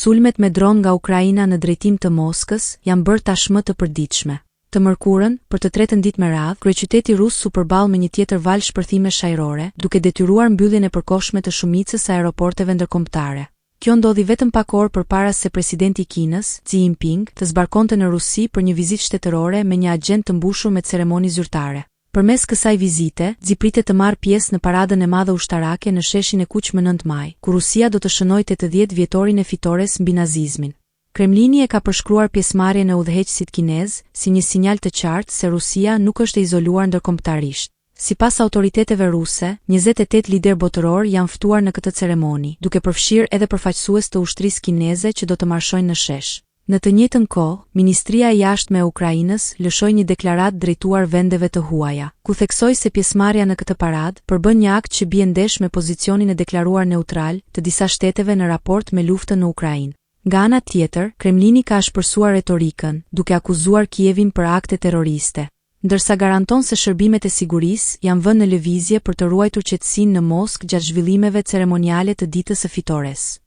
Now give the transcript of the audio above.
Sulmet me dron nga Ukraina në drejtim të Moskës janë bërë tashmë të përditshme. Të mërkurën, për të tretën ditë me radhë, kryeqyteti rus u përball me një tjetër valë shpërthime shajrore, duke detyruar mbylljen e përkohshme të shumicës së aeroporteve ndërkombëtare. Kjo ndodhi vetëm pak orë përpara se presidenti i Kinës, Xi Jinping, të zbarkonte në Rusi për një vizitë shtetërore me një agend të mbushur me ceremoni zyrtare. Përmes kësaj vizite, Xi pritet të marrë pjesë në paradën e madhe ushtarake në sheshin e Kuq më 9 maj, ku Rusia do të shënojë 80 vjetorin e fitores mbi nazizmin. Kremlini e ka përshkruar pjesëmarrjen e udhëheqësit kinez si një sinjal të qartë se Rusia nuk është e izoluar ndërkombëtarisht. Sipas autoriteteve ruse, 28 lider botëror janë ftuar në këtë ceremoni, duke përfshirë edhe përfaqësues të ushtrisë kineze që do të marshojnë në shesh. Në të njëjtën kohë, Ministria e Jashtme e Ukrainës lëshoi një deklaratë drejtuar vendeve të huaja, ku theksoi se pjesëmarrja në këtë paradë përbën një akt që bie ndesh me pozicionin e deklaruar neutral të disa shteteve në raport me luftën në Ukrainë. Nga ana tjetër, Kremlini ka shpërsuar retorikën, duke akuzuar Kievin për akte terroriste, ndërsa garanton se shërbimet e sigurisë janë vënë në lëvizje për të ruajtur qetësinë në Moskë gjatë zhvillimeve ceremoniale të ditës së fitores.